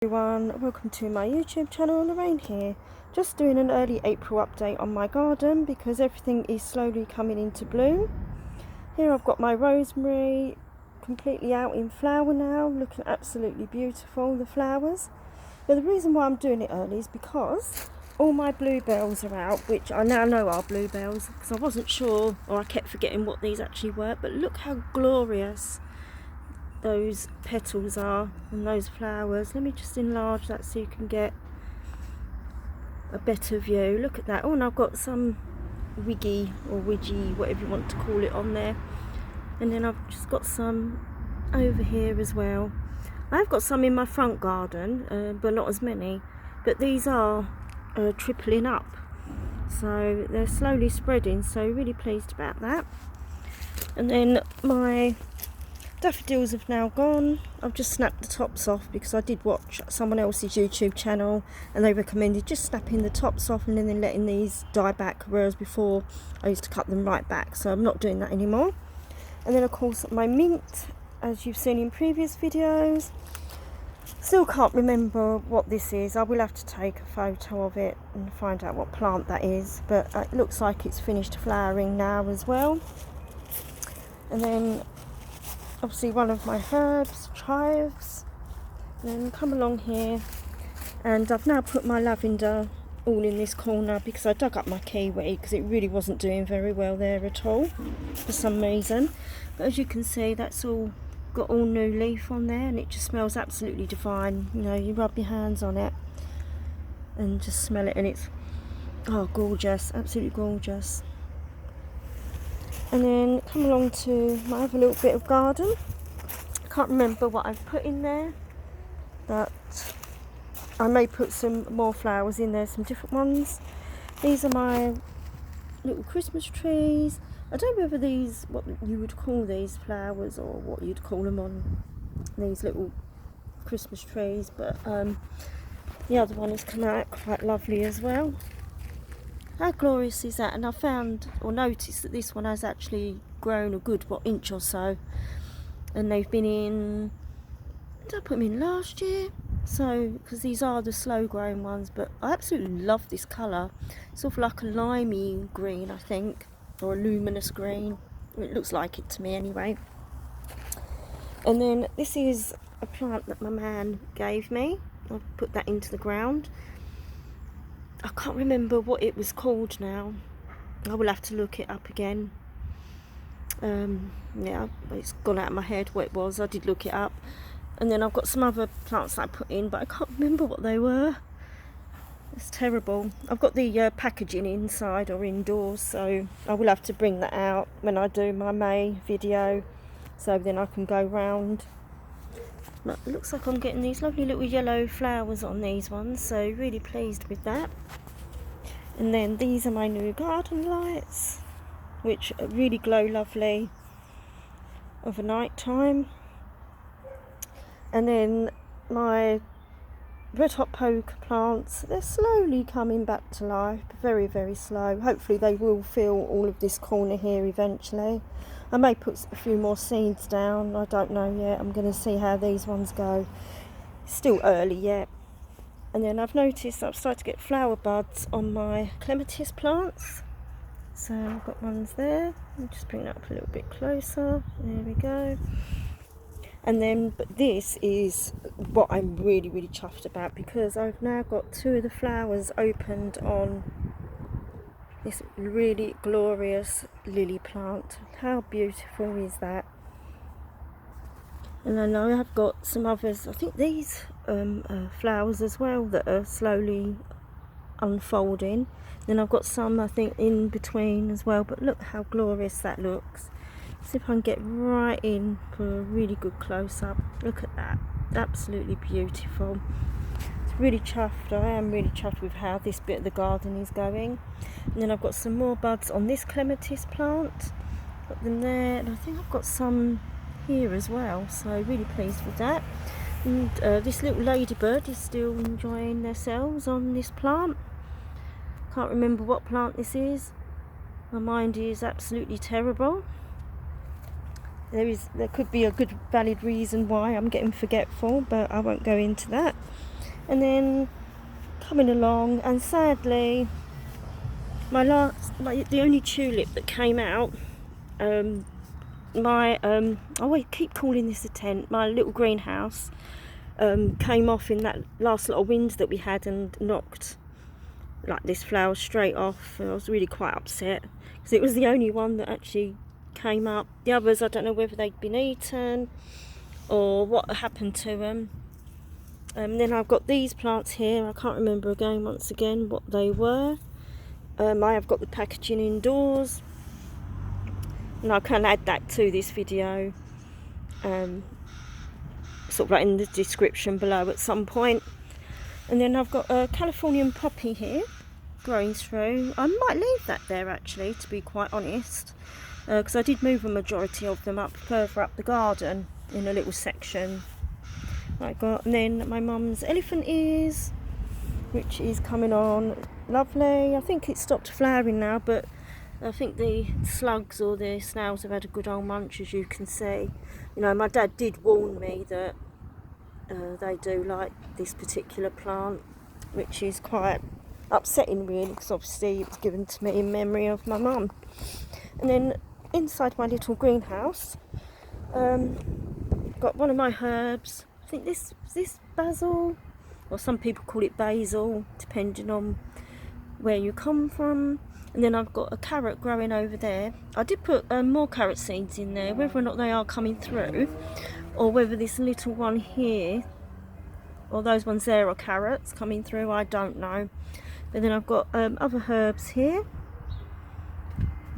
Everyone, welcome to my YouTube channel. Lorraine here, just doing an early April update on my garden because everything is slowly coming into bloom. Here I've got my rosemary completely out in flower now, looking absolutely beautiful, the flowers. But the reason why I'm doing it early is because all my bluebells are out, which I now know are bluebells because I wasn't sure, or I kept forgetting what these actually were. But look how glorious those petals are and those flowers. Let me just enlarge that so you can get a better view. Look at that. Oh, and I've got some wiggy or widgy, whatever you want to call it, on there. And then I've just got some over here as well. I've got some in my front garden, but not as many. But these are tripling up, so they're slowly spreading, so really pleased about that. And then my daffodils have now gone. I've just snapped the tops off because I did watch someone else's YouTube channel and they recommended just snapping the tops off and then letting these die back, whereas before I used to cut them right back, so I'm not doing that anymore. And then of course my mint, as you've seen in previous videos. Still can't remember what this is. I will have to take a photo of it and find out what plant that is, but it looks like it's finished flowering now as well. And then obviously one of my herbs, chives. And then come along here, and I've now put my lavender all in this corner because I dug up my kiwi because it really wasn't doing very well there at all for some reason. But as you can see, that's all got all new leaf on there and it just smells absolutely divine. You know, you rub your hands on it and just smell it and it's gorgeous, absolutely gorgeous. And then come along to my other little bit of garden. I can't remember what I've put in there, but I may put some more flowers in there, some different ones. These are my little Christmas trees. I don't know whether these, what you would call these flowers or what you'd call them on these little Christmas trees, but the other one has come out quite lovely as well. How glorious is that? And I found or noticed that this one has actually grown a good inch or so, and they've been in, did I put them in last year? So because these are the slow growing ones, but I absolutely love this colour. It's sort of like a limey green, I think, or a luminous green. It looks like it to me anyway. And then this is a plant that my man gave me. I've put that into the ground. I can't remember what it was called now. I will have to look it up again. Yeah, it's gone out of my head what it was. I did look it up. And then I've got some other plants that I put in, but I can't remember what they were. It's terrible. I've got the packaging inside or indoors, so I will have to bring that out when I do my May video, so then I can go round. But it looks like I'm getting these lovely little yellow flowers on these ones, so really pleased with that. And then these are my new garden lights, which really glow lovely of a night time. And then my red hot poker plants, they're slowly coming back to life, very, very slow. Hopefully they will fill all of this corner here eventually. I may put a few more seeds down, I don't know yet. I'm going to see how these ones go. It's still early yet. And then I've noticed I've started to get flower buds on my clematis plants. So I've got ones there. I'll just bring it up a little bit closer. There we go. And then, but this is what I'm really, really chuffed about, because I've now got two of the flowers opened on this really glorious lily plant. How beautiful is that? And I know I've got some others, I think these flowers as well, that are slowly unfolding. Then I've got some, I think, in between as well, but look how glorious that looks. See if I can get right in for a really good close-up. Look at that, absolutely beautiful. It's really chuffed. I am really chuffed with how this bit of the garden is going. And then I've got some more buds on this clematis plant. Got them there, and I think I've got some here as well, so really pleased with that. And this little ladybird is still enjoying themselves on this plant. Can't remember what plant this is. My mind is absolutely terrible. There could be a good valid reason why I'm getting forgetful, but I won't go into that. And then coming along, and sadly the only tulip that came out, I keep calling this a tent, my little greenhouse, came off in that last lot of wind that we had and knocked like this flower straight off. I was really quite upset because it was the only one that actually came up. The others, I don't know whether they'd been eaten or what happened to them. Then I've got these plants here. I can't remember again, once again, what they were. I have got the packaging indoors, and I can add that to this video, sort of like in the description below at some point. And then I've got a Californian poppy here growing through. I might leave that there actually, to be quite honest, because I did move a majority of them up further up the garden in a little section. And then my mum's elephant ears, which is coming on lovely. I think it's stopped flowering now, but I think the slugs or the snails have had a good old munch, as you can see. You know, my dad did warn me that they do like this particular plant, which is quite upsetting really, because obviously it was given to me in memory of my mum. And then inside my little greenhouse, got one of my herbs. I think this basil, or some people call it basil, depending on where you come from. And then I've got a carrot growing over there. I did put more carrot seeds in there. Whether or not they are coming through, or whether this little one here or those ones there are carrots coming through, I don't know. But then I've got other herbs here.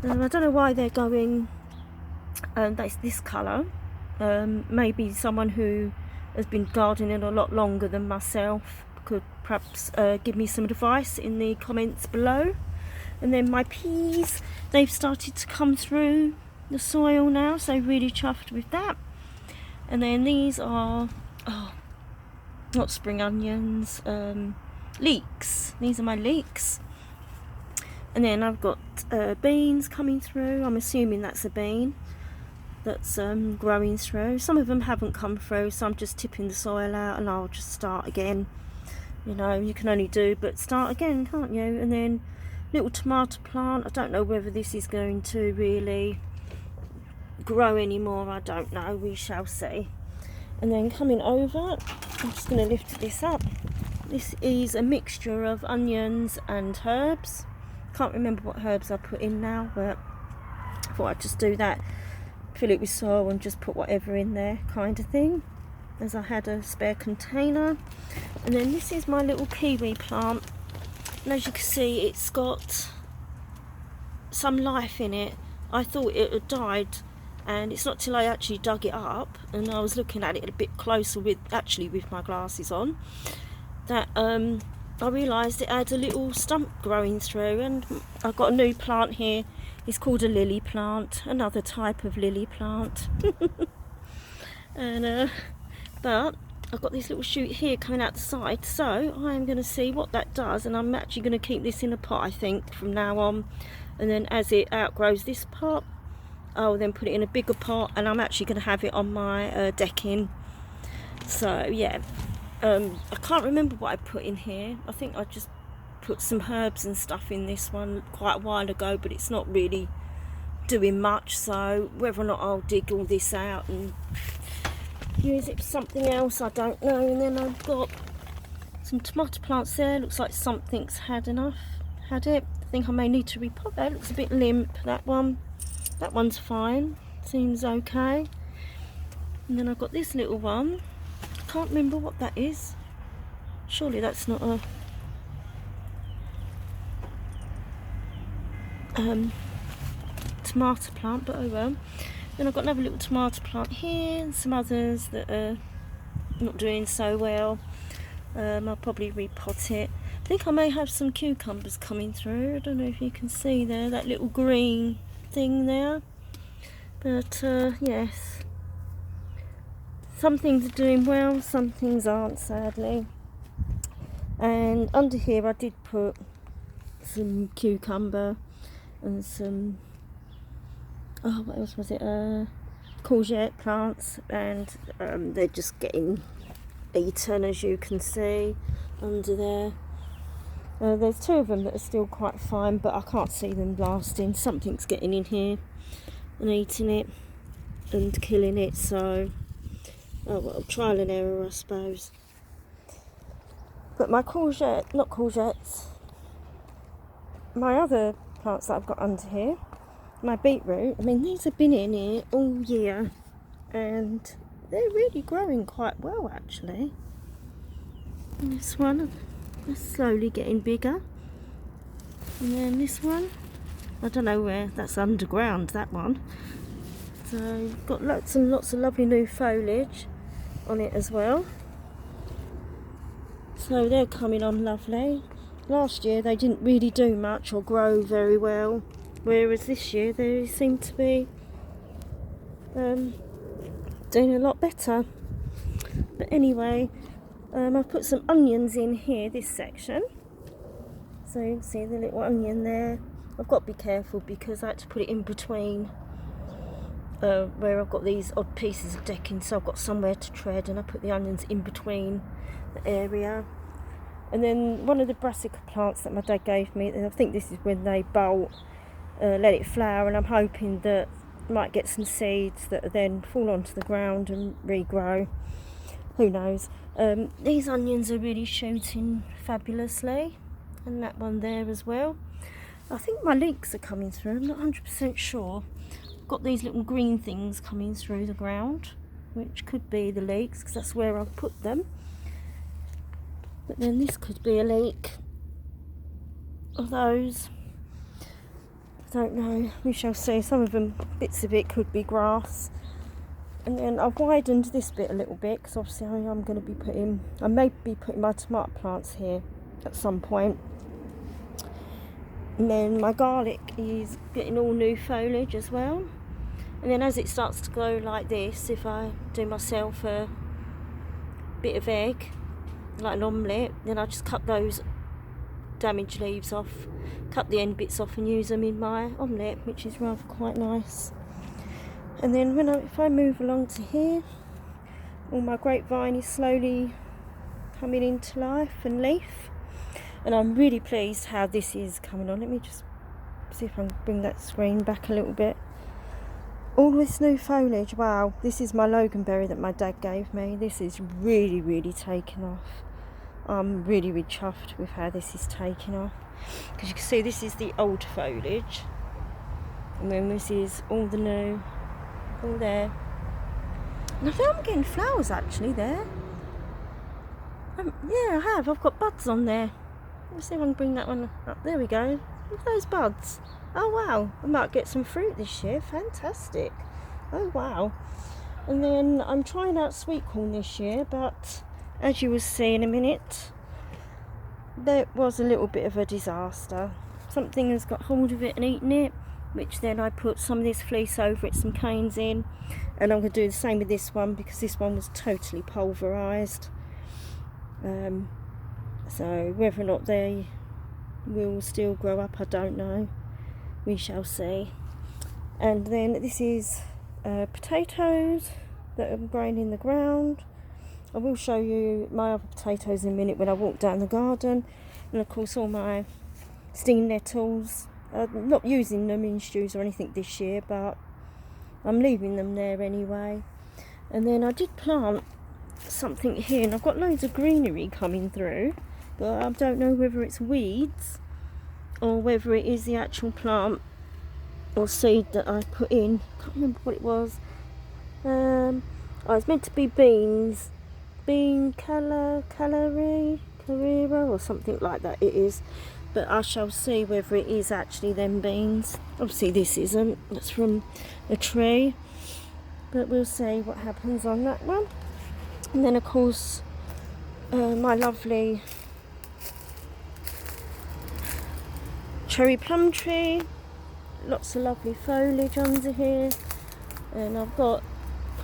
I don't know why they're going this colour. Maybe someone who has been gardening a lot longer than myself could perhaps give me some advice in the comments below. And then my peas, they've started to come through the soil now, so really chuffed with that. And then these are, not spring onions, leeks. These are my leeks. And then I've got beans coming through. I'm assuming that's a bean that's growing through. Some of them haven't come through, so I'm just tipping the soil out and I'll just start again. You know, you can only do but start again, can't you? And then little tomato plant. I don't know whether this is going to really grow anymore. I don't know, we shall see. And then coming over, I'm just going to lift this up. This is a mixture of onions and herbs. Can't remember what herbs I put in now, but I thought I'd just do that, fill it with soil and just put whatever in there, kind of thing, as I had a spare container. And then this is my little kiwi plant, and as you can see, it's got some life in it. I thought it had died, and it's not till I actually dug it up and I was looking at it a bit closer with my glasses on, that I realised it had a little stump growing through. And I've got a new plant here. It's called a lily plant, another type of lily plant. And but I've got this little shoot here coming out the side, so I'm going to see what that does, and I'm actually going to keep this in a pot, I think, from now on. And then as it outgrows this pot, I'll then put it in a bigger pot, and I'm actually going to have it on my decking. So yeah, I can't remember what I put in here. I think I just put some herbs and stuff in this one quite a while ago, but it's not really doing much, so whether or not I'll dig all this out and use it for something else, I don't know. And then I've got some tomato plants there. Looks like something's had it. I think I may need to repot that. It looks a bit limp, that one. That one's fine, seems okay. And then I've got this little one. I can't remember what that is. Surely that's not a tomato plant, but oh well. Then I've got another little tomato plant here, and some others that are not doing so well. I'll probably repot it. I think I may have some cucumbers coming through. I don't know if you can see there, that little green thing there. But yes, some things are doing well, some things aren't, sadly. And under here I did put some cucumber and some, what else was it, courgette plants, and they're just getting eaten, as you can see under there. There's two of them that are still quite fine, but I can't see them lasting. Something's getting in here and eating it and killing it, so oh well, trial and error, I suppose. But my my other plants that I've got under here, my beetroot, I mean, these have been in here all year and they're really growing quite well, actually. And this one is slowly getting bigger, and then this one, I don't know where, that's underground, that one. So got lots and lots of lovely new foliage on it as well, so they're coming on lovely. Last year they didn't really do much or grow very well, whereas this year they seem to be doing a lot better. But anyway, I've put some onions in here, this section, so you can see the little onion there. I've got to be careful because I had to put it in between where I've got these odd pieces of decking, so I've got somewhere to tread, and I put the onions in between the area. And then one of the brassica plants that my dad gave me, I think this is when they bolt, let it flower, and I'm hoping that I might get some seeds that then fall onto the ground and regrow. Who knows? These onions are really shooting fabulously, and that one there as well. I think my leeks are coming through, I'm not 100% sure. I've got these little green things coming through the ground, which could be the leeks because that's where I've put them. But then this could be a leek of those. I don't know, we shall see. Some of them, bits of it could be grass. And then I've widened this bit a little bit because obviously I may be putting my tomato plants here at some point. And then my garlic is getting all new foliage as well. And then as it starts to go like this, if I do myself a bit of egg, like an omelette, then I just cut those damaged leaves off, cut the end bits off and use them in my omelette, which is rather quite nice. And then if I move along to here, all my grapevine is slowly coming into life and leaf, and I'm really pleased how this is coming on. Let me just see if I can bring that screen back a little bit. All this new foliage, wow, this is my loganberry that my dad gave me. This is really, really taken off. I'm really, really chuffed with how this is taking off, because you can see this is the old foliage, and then this is all the new, all there. And I think I'm getting flowers actually there. Yeah, I have. I've got buds on there. Let's see if I can bring that one up. There we go. Look at those buds. Oh wow, I might get some fruit this year. Fantastic. Oh wow. And then I'm trying out sweet corn this year, but as you will see in a minute, there was a little bit of a disaster. Something has got hold of it and eaten it, which then I put some of this fleece over it, some canes in, and I'm going to do the same with this one because this one was totally pulverised. So whether or not they will still grow up, I don't know. We shall see. And then this is potatoes that are growing in the ground. I will show you my other potatoes in a minute when I walk down the garden. And of course all my stinging nettles. I'm not using them in stews or anything this year, but I'm leaving them there anyway. And then I did plant something here, and I've got loads of greenery coming through, but I don't know whether it's weeds or whether it is the actual plant or seed that I put in. Can't remember what it was. It's meant to be beans, bean carrera or something like that it is, but I shall see whether it is actually them beans. Obviously this isn't, that's from a tree, but we'll see what happens on that one. And then of course my lovely cherry plum tree, lots of lovely foliage under here, and I've got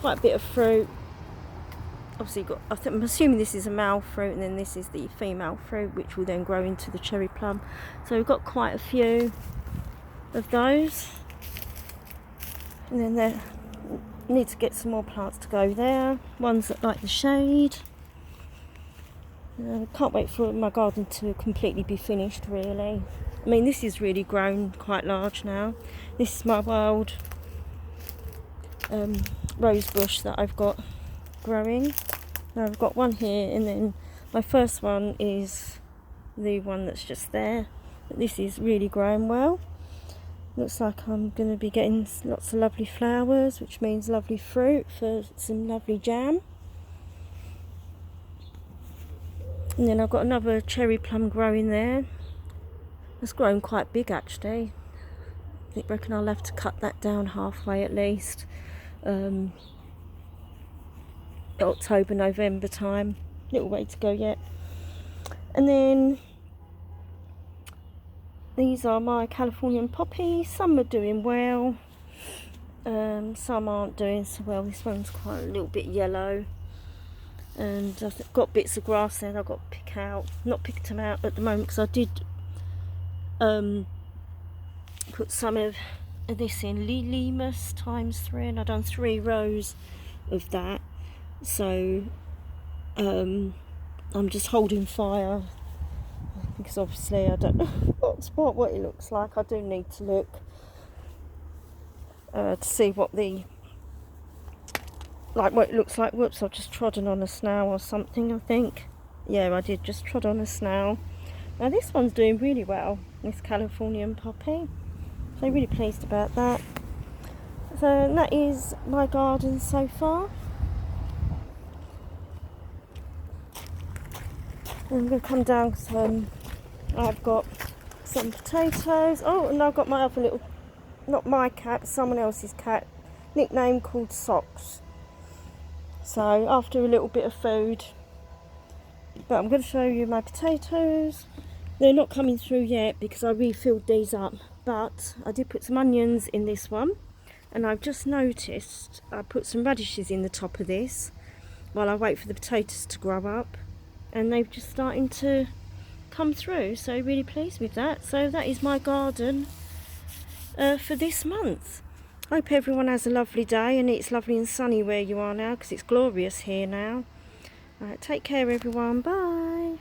quite a bit of fruit. Obviously I'm assuming this is a male fruit, and then this is the female fruit, which will then grow into the cherry plum. So we've got quite a few of those, and then there need to get some more plants to go there, ones that like the shade. Can't wait for my garden to completely be finished, really. I mean, this is really grown quite large now. This is my wild rose bush that I've got growing. Now I've got one here, and then my first one is the one that's just there. But this is really growing well. Looks like I'm going to be getting lots of lovely flowers, which means lovely fruit for some lovely jam. And then I've got another cherry plum growing there. It's grown quite big, actually. I reckon I'll have to cut that down halfway at least. October, November time. Little way to go yet. And then these are my Californian poppies. Some are doing well. Some aren't doing so well. This one's quite a little bit yellow. And I've got bits of grass there that I've got to pick out. Not picked them out at the moment because I did put some of this in Limas ×3, and I've done 3 rows of that. So I'm just holding fire because obviously I don't know what it looks like. I do need to look to see what it looks like. Whoops, I've just trodden on a snail or something, I think. Yeah, I did just trod on a snail. Now this one's doing really well, this Californian poppy. So I'm really pleased about that. So that is my garden so far. I'm going to come down because I've got some potatoes. Oh, and I've got my other little, not my cat, someone else's cat, nickname called Socks. So after a little bit of food, but I'm going to show you my potatoes. They're not coming through yet because I refilled these up, but I did put some onions in this one, and I've just noticed I put some radishes in the top of this while I wait for the potatoes to grow up, and they're just starting to come through, so really pleased with that. So that is my garden for this month. Hope everyone has a lovely day, and it's lovely and sunny where you are now because it's glorious here now. Right, take care everyone, bye.